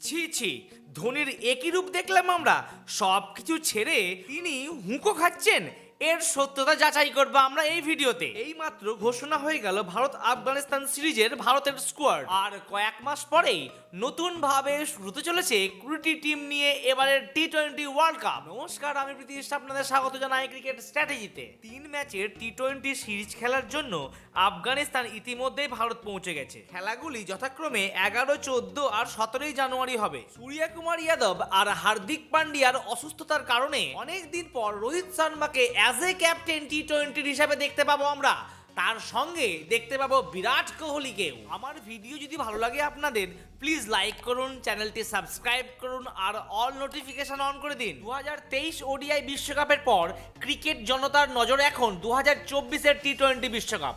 ছি ছি, ধোনির একই রূপ দেখলাম আমরা। সব কিছু ছেড়ে তিনি হুঁকো খাচ্ছেন, এর সত্যতা যাচাই করবো আমরা এই ভিডিওতে। এইমাত্র ঘোষণা হয়ে গেল ভারত আফগানিস্তান সিরিজের ভারতের স্কোয়াড, আর কয়েক মাস পরেই নতুন ভাবে শুরুতে চলেছে 20টি টিম নিয়ে এবারের টি-20 ওয়ার্ল্ড কাপ। নমস্কার, আমি প্রীতিশ, আপনাদের স্বাগত জানাই ক্রিকেট স্ট্র্যাটেজিতে। 3 ম্যাচের টি-20 সিরিজ খেলার জন্য আফগানিস্তান ইতিমধ্যেই ভারত পৌঁছে গেছে। খেলাগুলি যথাক্রমে 11, 14 আর 17 জানুয়ারি হবে। সূর্যকুমার যাদব আর হার্দিক পান্ডিয়ার অসুস্থতার কারণে অনেক দিন পর রোহিত শর্মাকে অ্যাজ এ ক্যাপ্টেন টি-20 হিসাবে দেখতে পাবো আমরা। তার সঙ্গে দেখতে পাবো বিরাট কোহলিকেও। আমার ভিডিও যদি ভালো লাগে আপনাদের, প্লিজ লাইক করুন, চ্যানেলটি সাবস্ক্রাইব করুন আর অল নোটিফিকেশন অন করে দিন। 2023 ওডিআই বিশ্বকাপের পর ক্রিকেট জনতার নজর এখন 2024-এর টি-20 বিশ্বকাপ।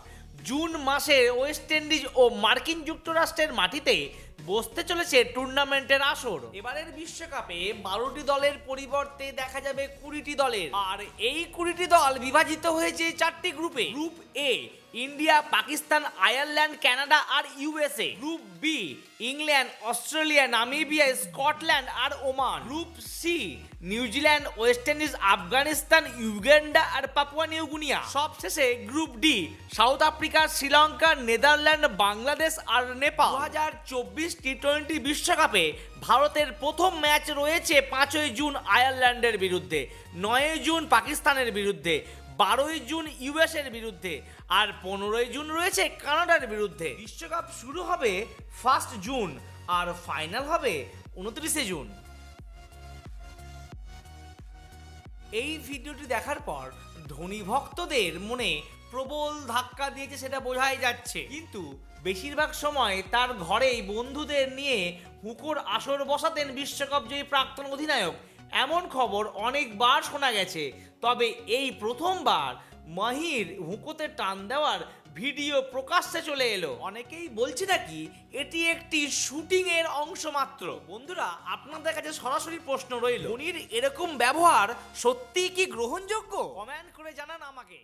জুন মাসে ওয়েস্ট ইন্ডিজ ও মার্কিন যুক্তরাষ্ট্রের মাটিতে বসতে চলেছে টুর্নামেন্টের আসর। এবারের বিশ্বকাপে 12টি দলের পরিবর্তে দেখা যাবে 20টি দলের, আর এই 20টি দল বিভাজিত হয়েছে 4টি গ্রুপে। Group A India, Pakistan, Ireland, Canada আর USA. Group B England, Australia, Namibia, Scotland আর Oman. Group C New Zealand, West Indies, Afghanistan, Uganda আর পাপুয়া নিউ গিনিয়া। সবশেষে group D South Africa, Sri Lanka, Netherland, Bangladesh আর নেপাল। 2024 টি-20 বিশ্বকাপে ভারতের প্রথম ম্যাচ রয়েছে 5ই জুন আয়ারল্যান্ডের বিরুদ্ধে, 9ই জুন পাকিস্তানের বিরুদ্ধে, 12ই জুন ইউএসএর বিরুদ্ধে আর 15ই জুন রয়েছে কানাডার বিরুদ্ধে। বিশ্বকাপ শুরু হবে 1 জুন আর ফাইনাল হবে 29 জুন। এই ভিডিওটি দেখার পর ধোনি ভক্তদের মনে প্রবল ধাক্কা দিয়েছে সেটা বোঝাই যাচ্ছে, কিন্তু বেশিরভাগ সময় তার ঘরেই বন্ধুদের নিয়ে হুঁকোর আসর বসাতেন বিশ্বকাপ জয়ী প্রাক্তন অধিনায়ক, এমন খবর অনেকবার শোনা গেছে। তবে এই প্রথমবার মাহির হুঁকোতে টান দেওয়ার ভিডিও প্রকাশ্যে চলে এলো। অনেকেই বলছে নাকি এটি একটি শুটিং এর অংশ মাত্র। বন্ধুরা, আপনাদের কাছে সরাসরি প্রশ্ন রইল, ধোনির এরকম ব্যবহার সত্যিই কি গ্রহণযোগ্য? কমেন্ট করে জানান আমাকে।